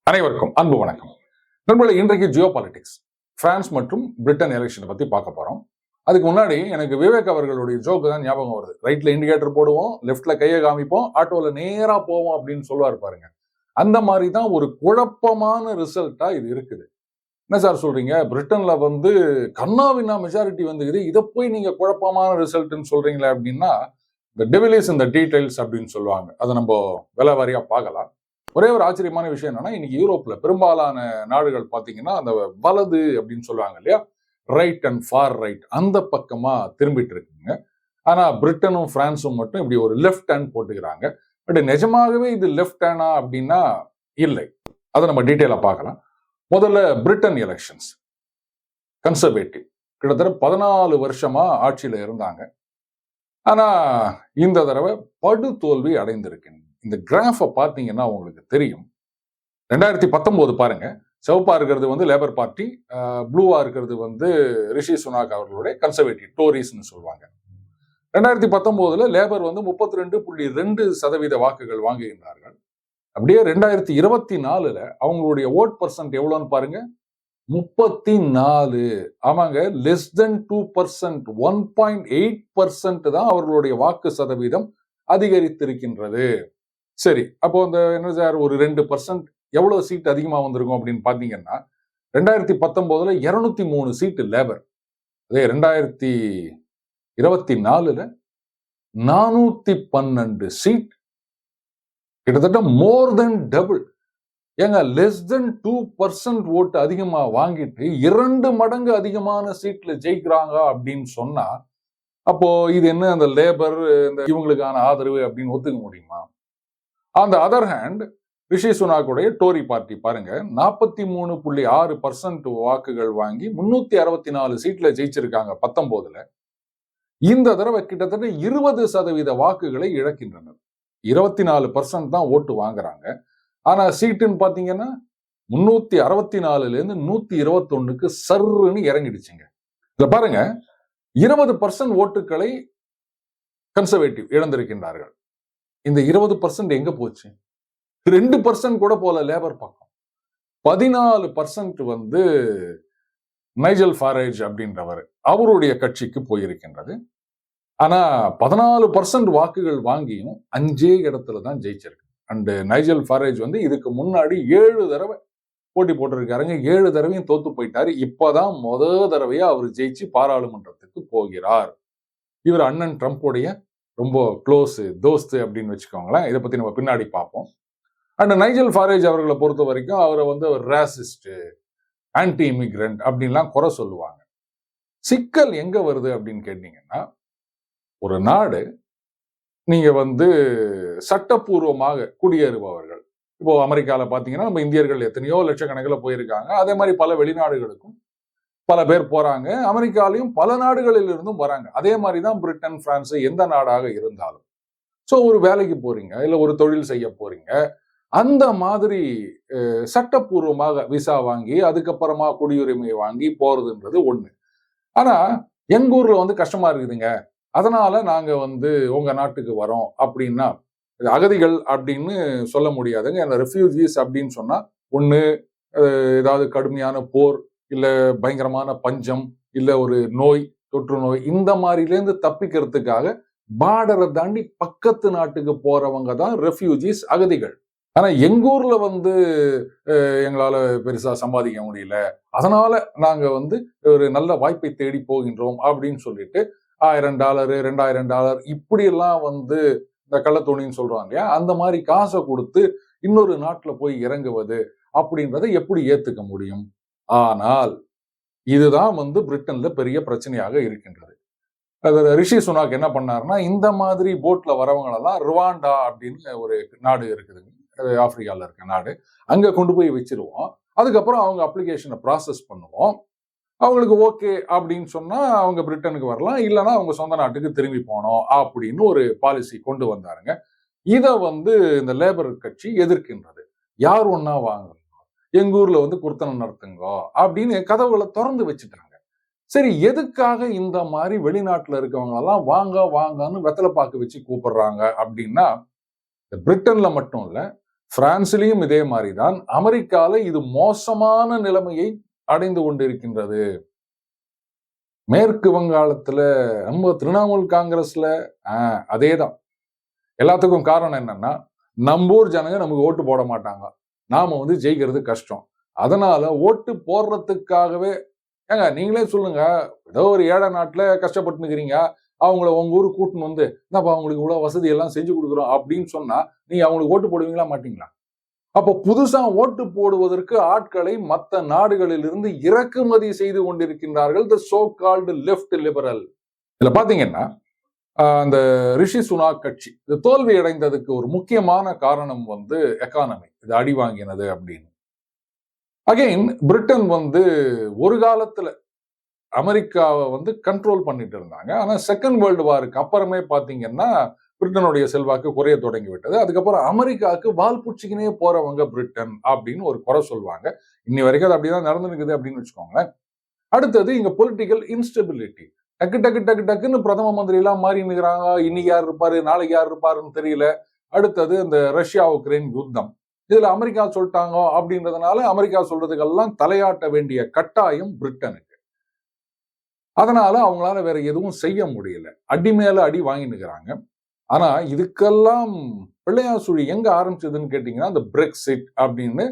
அனைவருக்கும் அன்பு வணக்கம். நண்பர்களே, இன்றைக்கு ஜியோ பாலிடிக்ஸ் பிரான்ஸ் மற்றும் பிரிட்டன் எலெக்ஷனை பத்தி பார்க்க போறோம். அதுக்கு முன்னாடி எனக்கு விவேக் அவர்களுடைய ஜோக்கு தான் ஞாபகம் வருது. ரைட்ல இண்டிகேட்டர் போடுவோம், லெஃப்ட்ல கையை காமிப்போம், ஆட்டோல நேரா போவோம் அப்படின்னு சொல்லுவார் பாருங்க. அந்த மாதிரி தான் ஒரு குழப்பமான ரிசல்ட்டா இது இருக்குது. என்ன சார் சொல்றீங்க? பிரிட்டன்ல கண்ணாவினா மெஜாரிட்டி வந்துக்குது, இதை போய் நீங்க குழப்பமான ரிசல்ட்னு சொல்றீங்களே அப்படின்னா, இந்த டெவில் இஸ் இந்த டீடைல்ஸ் அப்படின்னு சொல்லுவாங்க. அதை நம்ம விலை வாரியா பார்க்கலாம். ஒரே ஒரு ஆச்சரியமான விஷயம் என்னன்னா, இன்னைக்கு யூரோப்ல பெரும்பாலான நாடுகள் பாத்தீங்கன்னா அந்த வலது அப்படின்னு சொல்லுவாங்க இல்லையா, ரைட் அண்ட் ஃபார் ரைட், அந்த பக்கமா திரும்பிட்டு இருக்குங்க. ஆனா பிரிட்டனும் பிரான்ஸும் மட்டும் இப்படி ஒரு லெஃப்ட் ஹேண்ட் போட்டுக்கிறாங்க. பட் நிஜமாகவே இது லெஃப்ட் ஹேண்டா அப்படின்னா இல்லை. அதை நம்ம டீட்டெயிலா பார்க்கலாம். முதல்ல பிரிட்டன் எலெக்ஷன்ஸ் கன்சர்வேட்டிவ் கிட்டத்தட்ட 14 வருஷமா ஆட்சியில இருந்தாங்க. ஆனா இந்த தடவை படு தோல்வி அடைந்திருக்கின்றன. இந்த கிராஃபை பார்த்தீங்கன்னா உங்களுக்கு தெரியும். 2019 பாருங்க, சிவப்பா இருக்கிறது லேபர் பார்ட்டி, ப்ளூவா இருக்கிறது ரிஷி சுனாக் அவர்களுடைய கன்சர்வேட்டிவ் டோரிஸ்ன்னு சொல்லுவாங்க. 2019 லேபர் 32.2% வாக்குகள் வாங்குகின்றார்கள். அப்படியே 2024 அவங்களுடைய ஓட் பர்சன்ட் எவ்வளோன்னு பாருங்க, 34. ஆமாங்க, லெஸ் தென் 2%, 1.8% தான் அவர்களுடைய வாக்கு சதவீதம் அதிகரித்திருக்கின்றது. சரி, அப்போ என்ன சார், ஒரு 2% எவ்வளவு சீட் அதிகமா வந்திருக்கும் அப்படின்னு பாத்தீங்கன்னா, 2019 203 சீட்டு லேபர். அதே 2024 412 சீட், கிட்டத்தட்ட மோர் தென் டபுள். ஏங்க, லெஸ் தென் 2% ஓட்டு அதிகமா வாங்கிட்டு 2 மடங்கு அதிகமான சீட்ல ஜெயிக்கிறாங்க அப்படின்னு சொன்னா, அப்போ இது என்ன அந்த லேபர் இவங்களுக்கான ஆதரவு அப்படின்னு ஒத்துக்க முடியுமா? அந்த அதர் ஹேண்ட், ரிஷி சுனாக்குடைய டோரி பார்ட்டி பாருங்க, 43.6% வாக்குகள் வாங்கி 364 சீட்ல ஜெயிச்சிருக்காங்க 19. இந்த தடவை கிட்டத்தட்ட 20% வாக்குகளை இழக்கின்றனர். 24% தான் ஓட்டு வாங்குறாங்க. ஆனா சீட்டுன்னு பாத்தீங்கன்னா 364 இருந்து 121க்கு சர்ன்னு இறங்கிடுச்சுங்க. இத பாருங்க, 20% ஓட்டுகளை கன்சர்வேட்டிவ் இழந்திருக்கின்றார்கள். இந்த 20% எங்க போச்சு? 2% கூட போல லேபர் பக்கம். 14% நைஜல் ஃபாரேஜ் அப்படின்றவர், அவருடைய கட்சிக்கு போயிருக்கின்றது. ஆனா 14% வாக்குகள் வாங்கியும் 5 இடத்துல தான் ஜெயிச்சிருக்கு. அண்ட் நைஜல் ஃபாரேஜ் இதுக்கு முன்னாடி 7 தடவை போட்டி போட்டிருக்காருங்க. 7 தடவையும் தோத்து போயிட்டாரு. இப்பதான் தடவையா அவர் ஜெயிச்சு பாராளுமன்றத்துக்கு போகிறார். இவர் அண்ணன் ட்ரம்ப்புடைய ரொம்ப க்ளோஸ் தோஸ்து அப்படின்னு வச்சுக்கோங்களேன். இதை பத்தி நம்ம பின்னாடி பார்ப்போம். அண்ட் நைஜல் ஃபாரேஜ் அவர்களை பொறுத்த வரைக்கும் அவரை ரேசிஸ்ட், ஆன்டி இமிகிரண்ட் அப்படின்லாம் குறை சொல்லுவாங்க. சிக்கல் எங்க வருது அப்படின்னு கேட்டீங்கன்னா, ஒரு நாடு நீங்க சட்டப்பூர்வமாக குடியேறுபவர்கள், இப்போ அமெரிக்கால பாத்தீங்கன்னா நம்ம இந்தியர்கள் எத்தனையோ லட்சக்கணக்கில் போயிருக்காங்க. அதே மாதிரி பல வெளிநாடுகளுக்கும் பல பேர் போறாங்க. அமெரிக்காலையும் பல நாடுகளில் இருந்தும் வராங்க. அதே மாதிரிதான் பிரிட்டன், பிரான்ஸ், எந்த நாடாக இருந்தாலும். சோ ஒரு வேலைக்கு போறீங்க, இல்ல ஒரு தொழில் செய்ய போறீங்க, அந்த மாதிரி சட்டப்பூர்வமாக விசா வாங்கி அதுக்கப்புறமா குடியுரிமை வாங்கி போறதுன்றது ஒண்ணு. ஆனா எங்க ஊர்ல கஷ்டமா இருக்குதுங்க, அதனால நாங்க உங்க நாட்டுக்கு வரோம் அப்படின்னா, அகதிகள் அப்படின்னு சொல்ல முடியாதுங்க. அந்த ரெஃப்யூஜிஸ் அப்படின்னு சொன்னா ஒண்ணு ஏதாவது கடுமையான போர், இல்ல பயங்கரமான பஞ்சம், இல்ல ஒரு நோய், தொற்று நோய், இந்த மாதிரிலேருந்து தப்பிக்கிறதுக்காக பார்டரை தாண்டி பக்கத்து நாட்டுக்கு போறவங்க தான் ரெஃப்யூஜிஸ், அகதிகள். ஆனா எங்க ஊர்ல எங்களால பெருசா சம்பாதிக்க முடியல, அதனால நாங்க ஒரு நல்ல வாய்ப்பை தேடி போகின்றோம் அப்படின்னு சொல்லிட்டு $1000, $2000 இப்படி எல்லாம் இந்த கள்ளத்தோணின்னு சொல்றாங்க இல்லையா, அந்த மாதிரி காசை கொடுத்து இன்னொரு நாட்டுல போய் இறங்குவது அப்படின்றத எப்படி ஏத்துக்க முடியும்? ஆனால் இதுதான் பிரிட்டன்ல பெரிய பிரச்சனையாக இருக்கின்றது. ரிஷி சுனாக் என்ன பண்ணாருன்னா, இந்த மாதிரி போட்ல வரவங்களெல்லாம் ருவாண்டா அப்படின்னு ஒரு நாடு இருக்குதுங்க, ஆப்பிரிக்கால இருக்க நாடு, அங்க கொண்டு போய் வச்சிருவோம். அதுக்கப்புறம் அவங்க அப்ளிகேஷனை ப்ராசஸ் பண்ணுவோம். அவங்களுக்கு ஓகே அப்படின்னு சொன்னா அவங்க பிரிட்டனுக்கு வரலாம், இல்லைன்னா அவங்க சொந்த நாட்டுக்கு திரும்பி போனோம் அப்படின்னு ஒரு பாலிசி கொண்டு வந்தாருங்க. இதை இந்த லேபர் கட்சி எதிர்க்கின்றது. யார் ஒன்னா வாங்க, எங்க ஊர்ல குர்த்தனம் நடத்துங்க அப்படின்னு கதவுகளை திறந்து வச்சுட்டாங்க. சரி, எதுக்காக இந்த மாதிரி வெளிநாட்டுல இருக்கவங்க எல்லாம் வாங்க வாங்கன்னு வெத்தலை பாக்கு வச்சு கூப்பிடுறாங்க அப்படின்னா, பிரிட்டன்ல மட்டும் இல்ல, பிரான்சிலையும் இதே மாதிரிதான். அமெரிக்கால இது மோசமான நிலைமையை அடைந்து கொண்டிருக்கின்றது. மேற்கு வங்காளத்துல நம்ம திரிணாமுல் காங்கிரஸ்ல அதேதான். எல்லாத்துக்கும் காரணம் என்னன்னா, நம்பூர் ஜனங்க நமக்கு ஓட்டு போட மாட்டாங்க, நாம ஜெயிக்கிறது கஷ்டம், அதனால ஓட்டு போடுறதுக்காகவே நீங்களே சொல்லுங்க, ஏதோ ஒரு ஏழை நாட்டுல கஷ்டப்பட்டு இருக்கிறீங்க, அவங்கள உங்க ஊருக்கு கூட்டின்னு என்னப்பா அவங்களுக்கு இவ்வளவு வசதி எல்லாம் செஞ்சு கொடுக்குறோம் அப்படின்னு சொன்னா நீங்க அவங்களுக்கு ஓட்டு போடுவீங்களா மாட்டீங்களா? அப்போ புதுசா ஓட்டு போடுவதற்கு ஆட்களை மற்ற நாடுகளில் இருந்து இறக்குமதி செய்து கொண்டிருக்கின்றார்கள் the so called left liberal. இதுல பாத்தீங்கன்னா அந்த ரிஷி சுனாக் கட்சி இது தோல்வி அடைந்ததுக்கு ஒரு முக்கியமான காரணம் எக்கானமி, இது அடி வாங்கினது அப்படின்னு. அகைன் பிரிட்டன் ஒரு காலத்துல அமெரிக்காவை கண்ட்ரோல் பண்ணிட்டு இருந்தாங்க. ஆனா செகண்ட் வேர்ல்டு வாருக்கு அப்புறமே பாத்தீங்கன்னா பிரிட்டனுடைய செல்வாக்கு குறைய தொடங்கி விட்டது. அதுக்கப்புறம் அமெரிக்காவுக்கு வால் புடிச்சுக்கினே போறவங்க பிரிட்டன் அப்படின்னு ஒரு குறை சொல்லுவாங்க. இன்னி வரைக்கும் அது அப்படிதான் நடந்துருக்குது அப்படின்னு வச்சுக்கோங்களேன். அடுத்தது இங்க பொலிட்டிக்கல் இன்ஸ்டெபிலிட்டி. டக்கு டக்கு டக்கு டக்குன்னு பிரதம மந்திரி எல்லாம் மாறி நிற்கிறாங்க. இன்னைக்கு யார் இருப்பாரு, நாளைக்கு யார் இருப்பாருன்னு தெரியல. அடுத்தது இந்த ரஷ்யா உக்ரைன் யுத்தம், இதுல அமெரிக்கா சொல்லிட்டாங்க அப்படின்றதுனால அமெரிக்கா சொல்றதுக்கெல்லாம் தலையாட்ட வேண்டிய கட்டாயம் பிரிட்டனுக்கு. அதனால அவங்களால வேற எதுவும் செய்ய முடியல, அடி மேல அடி வாங்கி நிற்கிறாங்க. ஆனா இதுக்கெல்லாம் பிள்ளையாசுழி எங்க ஆரம்பிச்சதுன்னு கேட்டீங்கன்னா, இந்த பிரெக்சிட் அப்படின்னு,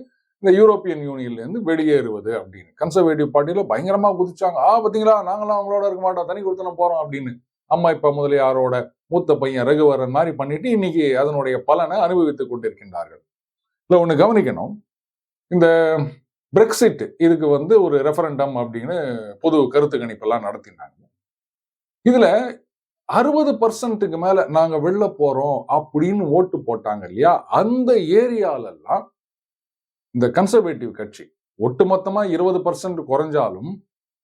இந்த யூரோப்பியன் யூனியன்ல இருந்து வெளியேறுவது அப்படின்னு கன்சர்வேட்டிவ் பார்ட்டியில பயங்கரமா குதிச்சாங்க. பாத்தீங்களா, நாங்களாம் அவங்களோட இருக்க மாட்டோம், தனி கொடுத்தன போறோம் அப்படின்னு. அம்மா இப்ப முதலியாரோட மூத்த பையன் ரகுவரன் மாதிரி பண்ணிட்டு இன்னைக்கு அதனுடைய பலனை அனுபவித்துக் கொண்டிருக்கின்றார்கள். இல்ல ஒண்ணு கவனிக்கணும், இந்த பிரெக்சிட் இதுக்கு ஒரு ரெஃபரண்டம் அப்படின்னு பொது கருத்து கணிப்பெல்லாம் நடத்தினாங்க. இதுல 60% மேல நாங்க வெளில போறோம் அப்படின்னு ஓட்டு போட்டாங்க இல்லையா, அந்த ஏரியாலெல்லாம் இந்த கன்சர்வேட்டிவ் கட்சி ஒட்டுமொத்தமா 20% குறைஞ்சாலும்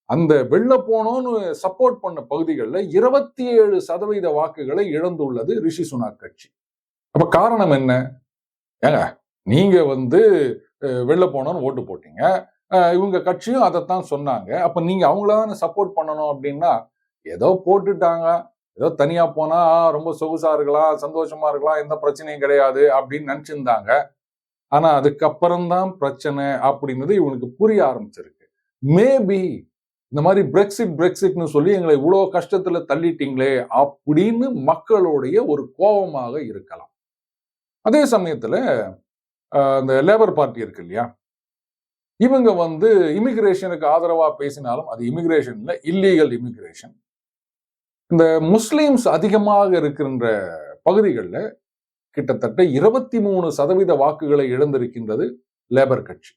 அந்த வெளில போனோம்னு சப்போர்ட் பண்ண பகுதிகளில் 27% வாக்குகளை இழந்துள்ளது ரிஷி சுனாக் கட்சி. அப்ப காரணம் என்ன? ஏங்க நீங்க வெளில போனோம்னு ஓட்டு போட்டீங்க, இவங்க கட்சியும் அதைத்தான் சொன்னாங்க, அப்ப நீங்க அவங்கள சப்போர்ட் பண்ணணும் அப்படின்னா ஏதோ போட்டுட்டாங்க, ஏதோ தனியா போனா ரொம்ப சொகுசா இருக்கலாம், சந்தோஷமா இருக்கலாம், எந்த பிரச்சனையும் கிடையாது அப்படின்னு நினைச்சிருந்தாங்க. ஆனா அதுக்கப்புறம்தான் பிரச்சனை அப்படின்றது இவனுக்கு புரிய ஆரம்பிச்சிருக்கு. மேபி இந்த மாதிரி பிரெக்சிட்னு சொல்லி எங்களை இவ்வளவு கஷ்டத்துல தள்ளிட்டீங்களே அப்படின்னு மக்களுடைய ஒரு கோபமாக இருக்கலாம். அதே சமயத்துல இந்த லேபர் பார்ட்டி இருக்கு இல்லையா, இவங்க இமிகிரேஷனுக்கு ஆதரவா பேசினாலும் அது இமிகிரேஷன் இல்ல, இல்லீகல் இமிகிரேஷன். இந்த முஸ்லிம்ஸ் அதிகமாக இருக்கின்ற பகுதிகளில் கிட்டத்தட்ட 23% வாக்குகளை இழந்திருக்கின்றது லேபர் கட்சி.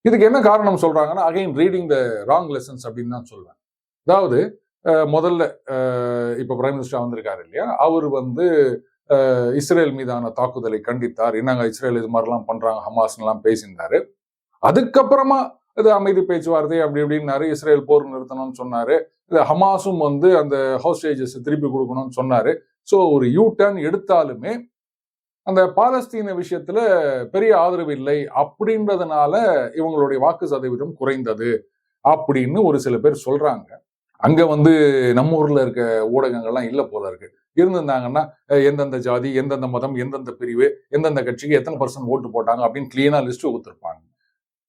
இதுக்கு என்ன காரணம் சொல்றாங்கன்னா, again reading the wrong lessons அப்படின்னு தான் சொல்வேன். அதாவது முதல்ல இப்ப பிரைம் மினிஸ்டர் வந்திருக்காரு இல்லையா, அவர் இஸ்ரேல் மீதான தாக்குதலை கண்டித்தார். என்னங்க இஸ்ரேல் இது மாதிரிலாம் பண்றாங்க ஹமாஸ் எல்லாம் பேசியிருந்தாரு. அதுக்கப்புறமா இது அமைதி பேச்சுவார்த்தை அப்படி இப்படின்னாரு, இஸ்ரேல் போர் நிறுத்தணும்னு சொன்னாரு, ஹமாஸும் அந்த ஹோஸ்டேஜஸ் திருப்பி கொடுக்கணும்னு சொன்னாரு. ஸோ ஒரு யூ டர்ன் எடுத்தாலுமே அந்த பாலஸ்தீன விஷயத்துல பெரிய ஆதரவு இல்லை அப்படின்றதுனால இவங்களுடைய வாக்கு சதவீதம் குறைந்தது அப்படின்னு ஒரு சில பேர் சொல்றாங்க. அங்க நம்ம ஊர்ல இருக்க ஊடகங்கள்லாம் இல்ல போல இருக்கு. இருந்திருந்தாங்கன்னா எந்தெந்த ஜாதி, எந்தெந்த மதம், எந்தெந்த பிரிவு, எந்தெந்த கட்சிக்கு எத்தனை % ஓட்டு போட்டாங்க அப்படின்னு கிளீனா லிஸ்ட் கொடுத்துருப்பாங்க.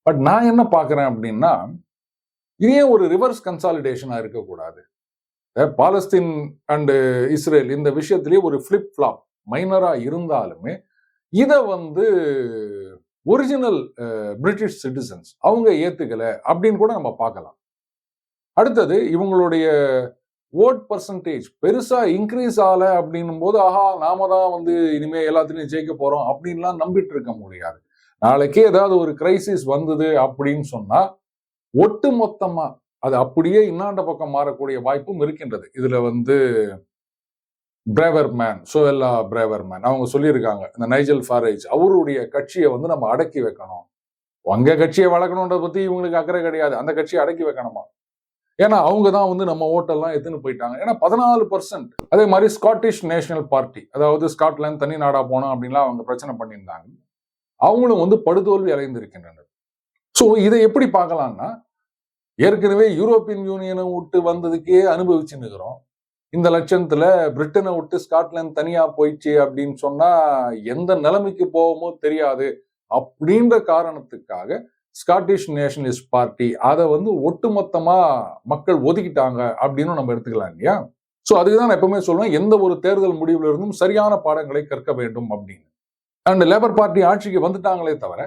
பட் நான் என்ன பாக்குறேன் அப்படின்னா, இதே ஒரு ரிவர்ஸ் கன்சாலிடேஷனா இருக்கக்கூடாது. பாலஸ்தீன் அண்ட் இஸ்ரேல் இந்த விஷயத்திலேயே ஒரு பிளிப் பிளாப் மைனரா இருந்தாலுமே இதை ஒரிஜினல் பிரிட்டிஷ் சிட்டிசன்ஸ் அவங்க ஏத்துக்கல அப்படின்னு கூட நம்ம பார்க்கலாம். அடுத்தது இவங்களுடைய ஓட் பர்சன்டேஜ் பெருசா இன்க்ரீஸ் ஆகல அப்படின்னும் போது நாம தான் இனிமே எல்லாத்துலயும் ஜெயிக்க போறோம் அப்படின்லாம் நம்பிட்டு இருக்க முடியாது. நாளைக்கே ஏதாவது ஒரு கிரைசிஸ் வந்தது அப்படின்னு சொன்னா ஒட்டு மொத்தமா அது அப்படியே இன்னாண்ட பக்கம் மாறக்கூடிய வாய்ப்பும் இருக்கின்றது. இதுல பிரேவர் மேன், சோயல்லா பிரேவர் மேன் அவங்க சொல்லியிருக்காங்க, இந்த நைஜல் ஃபாரேஜ் அவருடைய கட்சியை நம்ம அடக்கி வைக்கணும். உங்க கட்சியை வளர்க்கணுன்றத பத்தி இவங்களுக்கு அக்கறை கிடையாது, அந்த கட்சியை அடக்கி வைக்கணுமா. ஏன்னா அவங்க தான் நம்ம ஓட்டெல்லாம் எத்துன்னு போயிட்டாங்க. ஏன்னா 14%. அதே மாதிரி ஸ்காட்டிஷ் நேஷனல் பார்ட்டி, அதாவது ஸ்காட்லாந்து தனி நாடா போனோம் அப்படின்லாம் அவங்க பிரச்சனை பண்ணியிருந்தாங்க. அவங்களும் படுதோல்வி அடைந்திருக்கின்றனர். ஸோ இதை எப்படி பார்க்கலாம்னா, ஏற்கனவே யூரோப்பியன் யூனியனை விட்டு வந்ததுக்கே அனுபவிச்சு நிற்கிறோம். இந்த லட்சத்துல பிரிட்டனை விட்டு ஸ்காட்லாந்து தனியா போயிடுச்சு அப்படின்னு சொன்னா எந்த நிலைமைக்கு போவோமோ தெரியாது அப்படின்ற காரணத்துக்காக ஸ்காட்டிஷ் நேஷனலிஸ்ட் பார்ட்டி அதை வந்து ஒட்டுமொத்தமா மக்கள் ஒதுக்கிட்டாங்க அப்படின்னு நம்ம எடுத்துக்கலாம் இல்லையா? சோ அதுக்குதான் நான் எப்பவுமே சொல்லுவேன், எந்த ஒரு தேர்தல் முடிவுல இருந்தும் சரியான பாடங்களை கற்க வேண்டும் அப்படின்னு. அண்ட் லேபர் பார்ட்டி ஆட்சிக்கு வந்துட்டாங்களே தவிர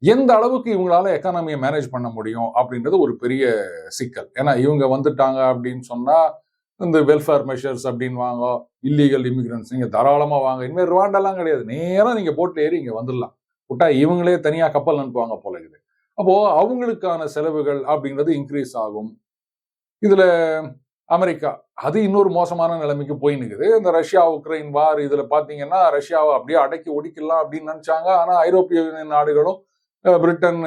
எந்த அளவுக்கு இவங்களால எக்கானமியை மேனேஜ் பண்ண முடியும் அப்படின்றது ஒரு பெரிய சிக்கல். ஏன்னா இவங்க வந்துட்டாங்க அப்படின்னு சொன்னா இந்த வெல்ஃபேர் மெஷர்ஸ் அப்படின்னு வாங்க, இல்லீகல் இமிகிரன்ஸ் நீங்க தாராளமா வாங்க, இனிமேல் ருவாண்டெல்லாம் கிடையாது, நேரம் நீங்க போட்டு ஏறி இங்க வந்துடலாம், விட்டா இவங்களே தனியா கப்பல் அனுப்புவாங்க போல இருக்குது. அப்போ அவங்களுக்கான செலவுகள் அப்படிங்கிறது இன்க்ரீஸ் ஆகும். இதுல அமெரிக்கா அது இன்னொரு மோசமான நிலைமைக்கு போய் நிற்குது. இந்த ரஷ்யா உக்ரைன் வார் இதுல பாத்தீங்கன்னா ரஷ்யாவை அப்படியே அடக்கி ஒடிக்கலாம் அப்படின்னு நினைச்சாங்க. ஆனா ஐரோப்பிய நாடுகளும் பிரிட்டன்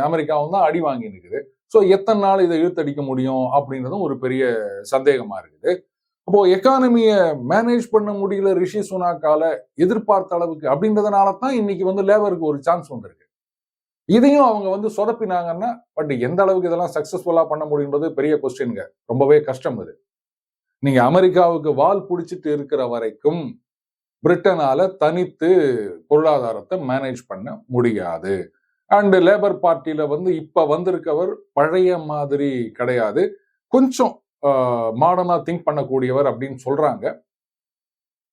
அமெரிக்காவும் தான் அடி வாங்கி நிற்குது. ஸோ எத்தனை நாள் இதை இழுத்தடிக்க முடியும் அப்படின்றதும் ஒரு பெரிய சந்தேகமா இருக்குது. அப்போ எக்கானமியை மேனேஜ் பண்ண முடியல ரிஷி சுனாக்கால எதிர்பார்த்த அளவுக்கு அப்படின்றதுனால தான் இன்னைக்கு வந்து லேபருக்கு ஒரு சான்ஸ் வந்திருக்கு. இதையும் அவங்க வந்து சொதப்பினாங்கன்னா பட் எந்த அளவுக்கு இதெல்லாம் சக்சஸ்ஃபுல்லா பண்ண முடியுன்றது பெரிய கொஸ்டின்ங்க. ரொம்பவே கஷ்டம் இது. நீங்க அமெரிக்காவுக்கு வால் பிடிச்சிட்டு இருக்கிற வரைக்கும் பிரிட்டனால தனித்து பொருளாதாரத்தை மேனேஜ் பண்ண முடியாது. அண்ட் லேபர் பார்ட்டியில வந்து இப்ப வந்திருக்கவர் பழைய மாதிரி கிடையாது, கொஞ்சம் மாடர்னா திங்க் பண்ணக்கூடியவர் அப்படின்னு சொல்றாங்க.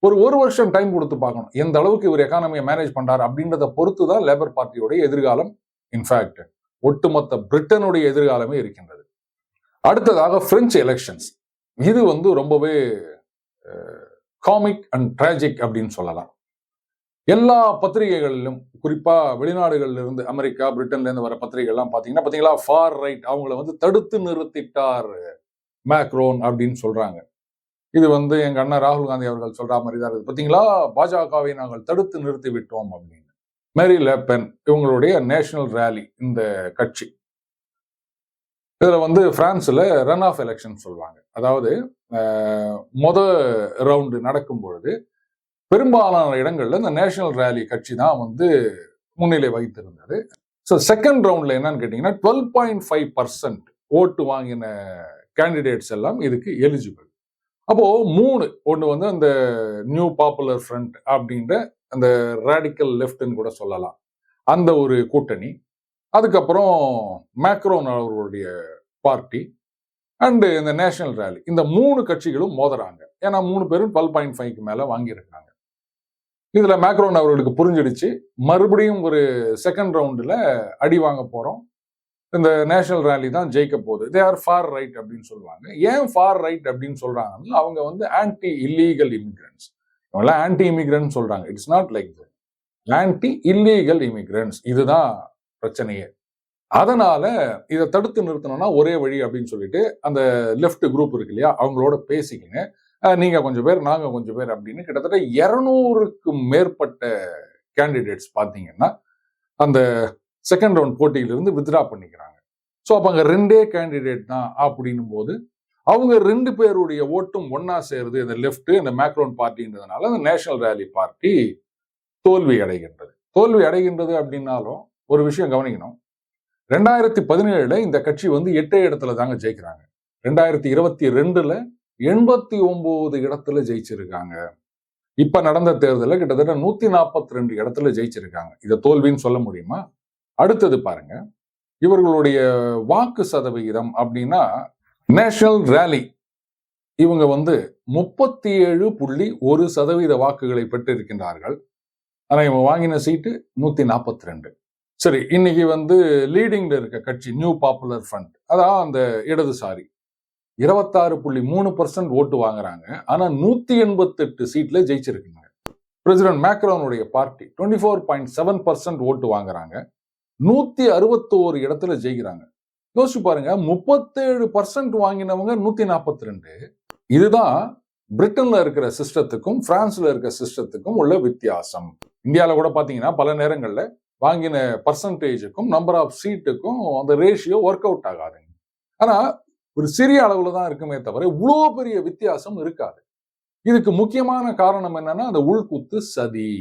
ஒரு வருஷம் டைம் கொடுத்து பார்க்கணும் எந்த அளவுக்கு இவர் எக்கானமியை மேனேஜ் பண்றாரு அப்படின்றத பொறுத்து தான் லேபர் பார்ட்டியோட எதிர்காலம், இன்ஃபேக்ட் ஒட்டுமொத்த பிரிட்டனுடைய எதிர்காலமே இருக்கின்றது. அடுத்ததாக பிரெஞ்சு எலெக்ஷன்ஸ். இது வந்து ரொம்பவே காமிக் அண்ட் டிராஜிக் அப்படின்னு சொல்லலாம். எல்லா பத்திரிகைகளிலும் குறிப்பா வெளிநாடுகள்ல இருந்து அமெரிக்கா பிரிட்டன்ல இருந்து வர பத்திரிகை எல்லாம் பாத்தீங்கன்னா ஃபார் ரைட் அவங்கள வந்து தடுத்து நிறுத்திட்டார் மேக்ரோன் அப்படின்னு சொல்றாங்க. இது வந்து எங்க அண்ணன் ராகுல் காந்தி அவர்கள் சொல்ற மாதிரி தான் இருக்கு. பாத்தீங்களா, பாஜகவை நாங்கள் தடுத்து நிறுத்தி விட்டோம் அப்படின்னு. மேரி லே பென் இவங்களுடைய நேஷனல் ரேலி இந்த கட்சி, இதுல வந்து பிரான்ஸ்ல ரன் ஆஃப் எலெக்ஷன் சொல்லுவாங்க. அதாவது முதல் ரவுண்டு நடக்கும் பொழுது பெரும்பாலான இடங்கள்ல இந்த நேஷனல் ரேலி கட்சி தான் வந்து முன்னிலை வகித்திருந்தது. ஸோ செகண்ட் ரவுண்ட்ல என்னன்னு கேட்டீங்கன்னா 12.5% ஓட்டு வாங்கின கேண்டிடேட்ஸ் எல்லாம் இதுக்கு எலிஜிபிள். அப்போ 3 ஒன்று வந்து அந்த நியூ பாப்புலர் ஃப்ரண்ட் அப்படின்ற அந்த ரேடிக்கல் லெஃப்ட்னு கூட சொல்லலாம், அந்த ஒரு கூட்டணி, அதுக்கப்புறம் மேக்ரோன் அவர்களுடைய பார்ட்டி அண்ட் இந்த நேஷனல் ரேலி, இந்த 3 கட்சிகளும் மோதுறாங்க. ஏன்னா 3 பேரும் 12.5க்கு மேல வாங்கியிருக்காங்க. இதுல மேக்ரோன் அவர்களுக்கு புரிஞ்சிடுச்சு, மறுபடியும் ஒரு செகண்ட் ரவுண்டுல அடி வாங்க போறோம், இந்த நேஷனல் ரேலி தான் ஜெயிக்க போகுது. தே ஆர் ஃபார் ரைட் அப்படின்னு சொல்லுவாங்க. ஏன் ஃபார் ரைட் அப்படின்னு சொல்றாங்கன்னா அவங்க வந்து ஆன்டி இல்லீகல் இமிகிரன்ஸ், அவங்களாம் ஆன்டி இமிகிரன்ட் சொல்றாங்க. It's not like that, anti illegal immigrants, இதுதான் பிரச்சனையே. அதனால இதை தடுத்து நிறுத்தணும்னா ஒரே வழி அப்படின்னு சொல்லிட்டு அந்த லெஃப்ட் குரூப் இருக்கு இல்லையா, அவங்களோட பேசிக்கிங்க, நீங்க கொஞ்சம் பேர் நாங்க கொஞ்சம் பேர் அப்படின்னு கிட்டத்தட்ட 200க்கும் மேற்பட்ட கேண்டிடேட்ஸ் பாத்தீங்கன்னா அந்த செகண்ட் ரவுண்ட் போட்டியிலிருந்து வித்ரா பண்ணிக்கிறாங்க. ஸோ அப்ப அங்க 2 கேண்டிடேட் தான் அப்படின்னும் போது அவங்க 2 பேருடைய ஓட்டும் ஒன்னா சேருது, இந்த லெஃப்ட் இந்த மேக்ரோன் பார்ட்டின்றதுனால அந்த நேஷனல் ரேலி பார்ட்டி தோல்வி அடைகின்றது. தோல்வி அடைகின்றது அப்படின்னாலும் ஒரு விஷயம் கவனிக்கணும், 2017 இந்த கட்சி வந்து 8 இடத்துல தாங்க ஜெயிக்கிறாங்க. 2022 89 இடத்துல ஜெயிச்சிருக்காங்க. இப்ப நடந்த தேர்தலில் கிட்டத்தட்ட 142 இடத்துல ஜெயிச்சிருக்காங்க. இதை தோல்வின்னு சொல்ல முடியுமா? அடுத்தது பாருங்க, இவர்களுடைய வாக்கு சதவிகிதம் அப்படின்னா நேஷனல் ரேலி இவங்க வந்து 37.1% வாக்குகளை பெற்றிருக்கின்றார்கள். ஆனா இவங்க வாங்கின சீட்டு 142. சரி, இன்னைக்கு வந்து லீடிங்ல இருக்க கட்சி நியூ பாப்புலர் ஃப்ரண்ட், அதான் அந்த இடதுசாரி, 26.3% ஓட்டு வாங்குறாங்க. ஆனா 188 சீட்ல ஜெயிச்சிருக்காங்க. பிரசிடென்ட் மேக்ரோனுடைய பார்ட்டி 24.7% ஓட்டு வாங்குறாங்க, 161 இடத்துல ஜெயிக்கிறாங்க. யோசிச்சு பாருங்க, 37% வாங்கினவங்க 142. இதுதான் பிரிட்டன்ல இருக்கிற சிஸ்டத்துக்கும் பிரான்ஸ்ல இருக்கிற சிஸ்டத்துக்கும் உள்ள வித்தியாசம். இந்தியாவில் கூட பாத்தீங்கன்னா பல நேரங்கள்ல வாங்கின பர்சன்டேஜுக்கும் நம்பர் ஆஃப் சீட்டுக்கும் அந்த ரேஷியோ ஒர்க் அவுட் ஆகாதுங்க. ஆனா ஒரு சிறிய அளவுல தான் இருக்குமே தவிர இவ்வளோ பெரிய வித்தியாசம் இருக்காது. இதுக்கு முக்கியமான காரணம் என்னன்னா அந்த உள்குத்து சதி.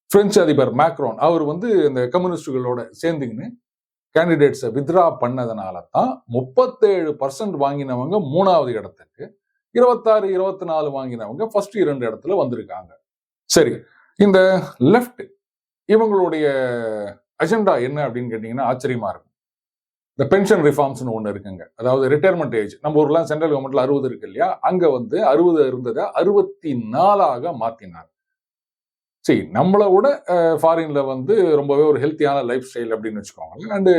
பிரெஞ்சு அதிபர் மேக்ரோன் அவர் வந்து இந்த கம்யூனிஸ்டுகளோட சேர்ந்துக்கின்னு கேண்டிடேட்ஸை வித்ரா பண்ணதுனால தான் 37% வாங்கினவங்க 3வது இடத்துக்கு, 26, 24 வாங்கினவங்க ஃபர்ஸ்ட் 2 இடத்துல வந்திருக்காங்க. சரி, இந்த லெஃப்ட் இவங்களுடைய அஜெண்டா என்ன அப்படின்னு கேட்டீங்கன்னா ஆச்சரியமா இருக்கும். இந்த பென்ஷன் ரிஃபார்ம்ஸ்னு ஒண்ணு இருக்குங்க. அதாவது ரிட்டையர்மெண்ட் ஏஜ் நம்ம ஊர்லாம் சென்ட்ரல் கவர்மெண்ட்ல 60 இருக்கு இல்லையா, அங்க வந்து 60 இருந்ததை 64 மாத்தினார். சரி, நம்மளை விட ஃபாரின்ல வந்து ரொம்பவே ஒரு ஹெல்த்தியான லைஃப் ஸ்டைல் அப்படின்னு வச்சுக்கோங்க. அண்டு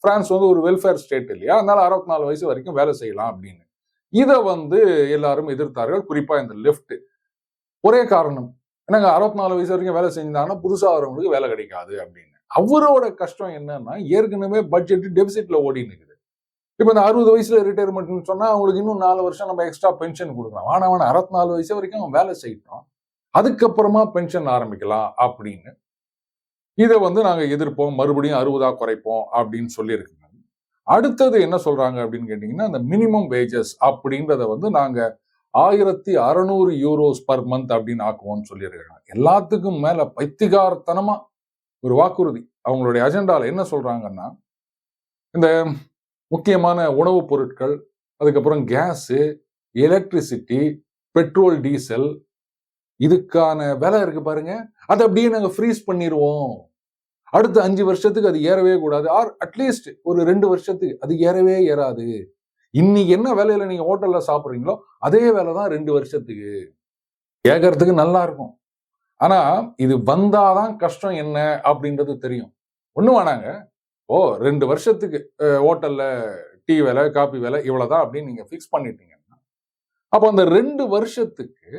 பிரான்ஸ் வந்து ஒரு வெல்ஃபேர் ஸ்டேட் இல்லையா, அதனால 64 வயசு வரைக்கும் வேலை செய்யலாம் அப்படின்னு இதை வந்து எல்லாரும் எதிர்த்தார்கள், குறிப்பா இந்த லெஃப்ட். ஒரே காரணம் என்னங்க, 64 வயசு வரைக்கும் வேலை செஞ்சாங்கன்னா புதுசா வரவங்களுக்கு வேலை கிடைக்காது அப்படின்னு. அவரோட கஷ்டம் என்னன்னா, ஏற்கனவே பட்ஜெட் டெபிசிட்ல ஓடி நிற்குது. இப்ப இந்த 60 வயசுல ரிட்டையர்மெண்ட் சொன்னா அவங்களுக்கு இன்னும் 4 வருஷம் நம்ம எக்ஸ்ட்ரா பென்ஷன் கொடுக்கலாம். ஆனா 64 வயசு வரைக்கும் அவன் வேலை செய்யணும், அதுக்கப்புறமா பென்ஷன் ஆரம்பிக்கலாம் அப்படின்னு. இதை வந்து நாங்க எதிர்ப்போம், மறுபடியும் 60 குறைப்போம் அப்படின்னு சொல்லியிருக்காங்க. அடுத்தது என்ன சொல்றாங்க அப்படின்னு கேட்டீங்கன்னா, அந்த மினிமம் வேஜஸ் அப்படின்றத வந்து நாங்க 1600 யூரோஸ் பர் மந்த் அப்படின்னு ஆக்குவோம்னு சொல்லியிருக்காங்க. எல்லாத்துக்கும் மேல பைத்திகாரத்தனமா ஒரு வாக்குறுதி. அவங்களுடைய அஜெண்டால என்ன சொல்றாங்கன்னா, இந்த முக்கியமான உணவுப் பொருட்கள், அதுக்கப்புறம் கேஸ், எலக்ட்ரிசிட்டி, பெட்ரோல், டீசல், இதுக்கான விலை இருக்கு பாருங்க, அதை அப்படியே நாங்க ஃப்ரீஸ் பண்ணிடுவோம். அடுத்த 5 வருஷத்துக்கு அது ஏறவே கூடாது. ஆர் அட்லீஸ்ட் ஒரு 2 வருஷத்துக்கு அது ஏறவே ஏறாது. இன்னைக்கு என்ன வேலையில நீங்க ஹோட்டல்ல சாப்பிடுறீங்களோ அதே வேலை தான் 2 வருஷத்துக்கு. கேட்கறதுக்கு நல்லா இருக்கும். ஆனா இது வந்தாதான் கஷ்டம் என்ன அப்படின்றது தெரியும். ஒண்ணு வேணாங்க, 2 வருஷத்துக்கு ஹோட்டல்ல டீ வேலை, காபி வேலை இவ்வளவுதான் அப்படின்னு நீங்க பிக்ஸ் பண்ணிட்டீங்கன்னா, அப்ப அந்த 2 வருஷத்துக்கு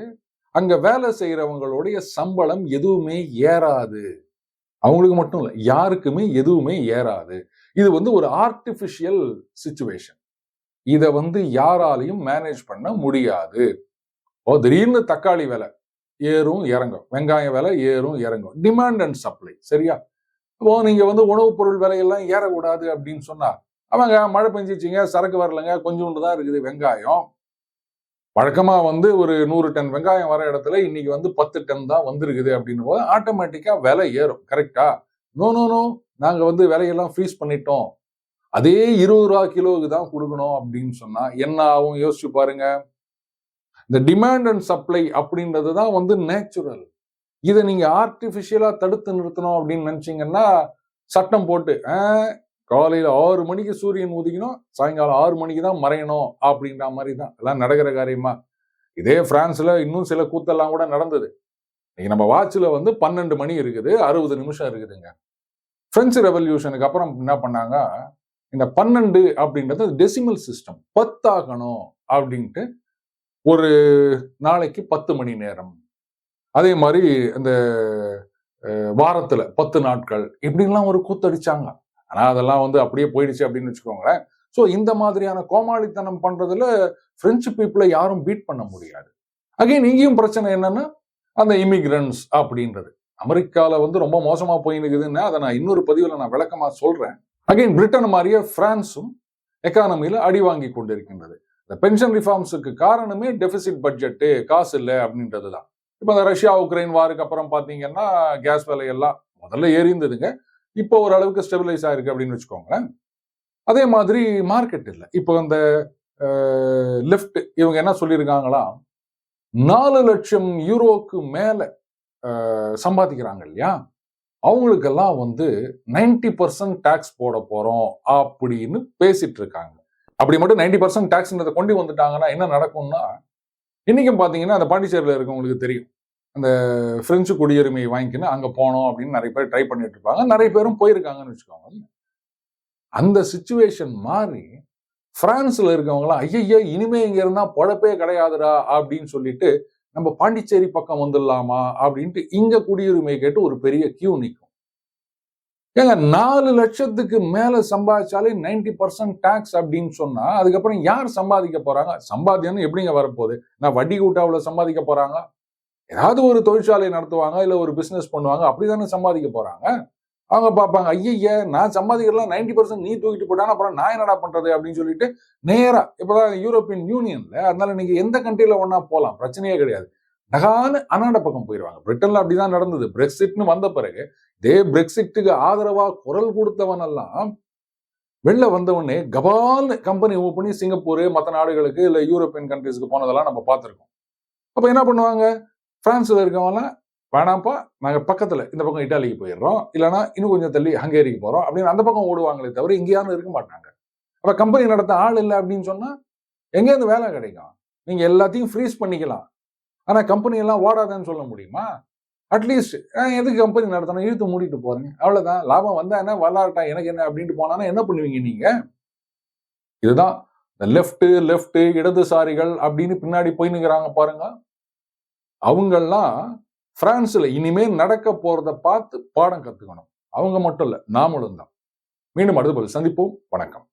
அங்க வேலை செய்யறவங்களுடைய சம்பளம் எதுவுமே ஏறாது. அவங்களுக்கு மட்டும் இல்ல, யாருக்குமே எதுவுமே ஏறாது. இது வந்து ஒரு ஆர்டிபிஷியல் சிச்சுவேஷன். இதை வந்து யாராலையும் மேனேஜ் பண்ண முடியாது. திடீர்னு தக்காளி விலை ஏறும் இறங்கும், வெங்காய விலை ஏறும் இறங்கும், டிமாண்ட் அண்ட் சப்ளை. சரியா? இப்போ நீங்க வந்து உணவுப் பொருள் விலையெல்லாம் ஏறக்கூடாது அப்படின்னு சொன்னா, அவங்க மழை பெஞ்சிச்சிங்க, சரக்கு வரலங்க, கொஞ்சோண்டு தான் இருக்குது வெங்காயம். வழக்கமா வந்து ஒரு 100 டன் வெங்காயம் வர இடத்துல இன்னைக்கு வந்து 10 டன் தான் வந்திருக்குது அப்படின்னு போது ஆட்டோமேட்டிக்கா விலை ஏறும். கரெக்டா? நோ நோ நோ, நாங்க வந்து விலையெல்லாம் ஃப்ரீஸ் பண்ணிட்டோம், அதே 20 ரூபா கிலோவுக்கு தான் கொடுக்கணும் அப்படின்னு சொன்னா என்ன ஆகும் யோசிச்சு பாருங்க. இந்த டிமாண்ட் அண்ட் சப்ளை அப்படின்றது தான் வந்து நேச்சுரல். இதை நீங்க ஆர்டிபிஷியலா தடுத்து நிறுத்தணும் அப்படின்னு நினைச்சீங்கன்னா, சட்டம் போட்டு காலையில 6 மணிக்கு சூரியன் உதிக்கணும், சாயங்காலம் 6 மணிக்கு தான் மறையணும் அப்படின்ற மாதிரி தான் எல்லாம் நடக்கிற காரியமா? இதே பிரான்ஸ்ல இன்னும் சில கூத்தெல்லாம் கூட நடந்தது. இன்னைக்கு நம்ம வாட்ச்ல வந்து 12 மணி இருக்குது, 60 நிமிஷம் இருக்குதுங்க. பிரெஞ்சு ரெவல்யூஷனுக்கு அப்புறம் என்ன பண்ணாங்க, இந்த 12 அப்படின்றது டெசிமல் சிஸ்டம், 10 ஆகணும் அப்படின்ட்டு ஒரு நாளைக்கு 10 மணி நேரம். அதே மாதிரி இந்த வாரத்துல 10 நாட்கள் இப்படிலாம் ஒரு கூத்தடிச்சாங்க. ஆனா அதெல்லாம் வந்து அப்படியே போயிடுச்சு அப்படின்னு வச்சுக்கோங்களேன். ஸோ இந்த மாதிரியான கோமாளித்தனம் பண்றதுல பிரெஞ்சு பீப்புளை யாரும் பீட் பண்ண முடியாது. அகைன் இங்கேயும் பிரச்சனை என்னன்னா, அந்த இமிகிரன்ஸ் அப்படின்றது அமெரிக்கால வந்து ரொம்ப மோசமா போயினுக்குதுன்னு அதை நான் இன்னொரு பதிவுல நான் விளக்கமா சொல்றேன். அகைன் பிரிட்டன் மாதிரியே பிரான்ஸும் எக்கானமியில அடி வாங்கி கொண்டிருக்கின்றது. இந்த பென்ஷன் ரிஃபார்ம்ஸுக்கு காரணமே டெபிசிட் பட்ஜெட்டு, காசு இல்லை அப்படின்றது தான். இப்போ இந்த ரஷ்யா உக்ரைன் வாருக்கு அப்புறம் பார்த்தீங்கன்னா கேஸ் விலையெல்லாம் முதல்ல ஏறிந்ததுங்க, இப்போ ஓரளவுக்கு ஸ்டெபிலைஸ் ஆயிருக்கு அப்படின்னு வச்சுக்கோங்களேன். அதே மாதிரி மார்க்கெட் இல்லை. இப்போ இந்த லெஃப்ட் இவங்க என்ன சொல்லியிருக்காங்களா, 4 லட்சம் யூரோக்கு மேல சம்பாதிக்கிறாங்க இல்லையா, அவங்களுக்கெல்லாம் வந்து 90% டாக்ஸ் போட போறோம் அப்படின்னு பேசிட்டு இருக்காங்க. அப்படி மட்டும் 90% டாக்ஸ்ன்றதை கொண்டு வந்துட்டாங்கன்னா என்ன நடக்கும்னா, இன்னைக்கும் பாத்தீங்கன்னா அந்த பாண்டிச்சேரியில் இருக்கவங்களுக்கு தெரியும், அந்த பிரெஞ்சு குடியுரிமை வாங்கிக்கணும் அங்க போனோம் அப்படின்னு நிறைய பேர் ட்ரை பண்ணிட்டு இருப்பாங்க, நிறைய பேரும் போயிருக்காங்கன்னு வச்சுக்கோங்க. அந்த சிச்சுவேஷன் மாறி பிரான்ஸ்ல இருக்கவங்களாம் ஐயா இனிமே இங்க இருந்தா பொழப்பே கிடையாதுடா அப்படின்னு சொல்லிட்டு நம்ம பாண்டிச்சேரி பக்கம் வந்துடலாமா அப்படின்ட்டு இங்க குடியுரிமை கேட்டு ஒரு பெரிய கியூ நிற்கும். ஏங்க 4 லட்சத்துக்கு மேல சம்பாதிச்சாலே 90% டாக்ஸ் அப்படின்னு சொன்னா அதுக்கப்புறம் யார் சம்பாதிக்க போறாங்க? சம்பாத்தியம் எப்படிங்க வரப்போகுது? நான் வட்டி கூட்டாவில் சம்பாதிக்க போறாங்க, ஏதாவது ஒரு தொழிற்சாலை நடத்துவாங்க, இல்ல ஒரு பிசினஸ் பண்ணுவாங்க, அப்படிதானே சம்பாதிக்க போறாங்க. அவங்க பார்ப்பாங்க, ஐயா நான் சம்பாதிக்கலாம் 90% நீ தூக்கிட்டு போட்டானா அப்புறம் நான் என்னடா பண்றது அப்படின்னு சொல்லிட்டு நேரா இப்பதான் யூரோப்பியன் யூனியன்ல, அதனால நீங்க எந்த கண்ட்ரில ஒன்னா போகலாம், பிரச்சனையே கிடையாது, நகான அனாட பக்கம் போயிடுவாங்க. பிரிட்டன்ல அப்படிதான் நடந்தது. பிரெக்சிட்னு வந்த பிறகு இதே பிரெக்சிட்டுக்கு ஆதரவா குரல் கொடுத்தவன் எல்லாம் வெளில வந்தவொடனே கபால்னு கம்பெனி ஓப்பன் பண்ணி சிங்கப்பூர் மற்ற நாடுகளுக்கு இல்லை யூரோப்பியன் கண்ட்ரீஸ்க்கு போனதெல்லாம் நம்ம பார்த்துருக்கோம். அப்போ என்ன பண்ணுவாங்க, பிரான்ஸ்ல இருக்கவங்களாம் வேணாம்ப்பா நாங்கள் பக்கத்தில் இந்த பக்கம் இட்டாலிக்கு போயிடுறோம், இல்லைனா இன்னும் கொஞ்சம் தள்ளி ஹங்கேரிக்கு போகிறோம் அப்படின்னு அந்த பக்கம் ஓடுவாங்களே தவிர இங்கே யாரும் இருக்க மாட்டாங்க. அப்போ கம்பெனி நடத்த ஆள் இல்லை அப்படின்னு சொன்னால் எங்கேருந்து வேலை கிடைக்கும்? நீங்கள் எல்லாத்தையும் ஃப்ரீஸ் பண்ணிக்கலாம், ஆனால் கம்பெனி எல்லாம் ஓடாதுன்னு சொல்ல முடியுமா? அட்லீஸ்ட் எதுக்கு கம்பெனி நடத்தணும், இழுத்து மூடிட்டு போறீங்க, அவ்வளவுதான். லாபம் வந்தா என்ன, வல்லாட்டா எனக்கு என்ன அப்படின்ட்டு போனா என்ன பண்ணுவீங்க நீங்க? இதுதான் லெஃப்ட் இடதுசாரிகள் அப்படின்னு பின்னாடி போய் நிற்கிறாங்க பாருங்க. அவங்கெல்லாம் பிரான்ஸ்ல இனிமே நடக்க போறத பார்த்து பாடம் கத்துக்கணும். அவங்க மட்டும் இல்ல, நாமளும் தான். மீண்டும் அடுத்த பதில் சந்திப்போம். வணக்கம்.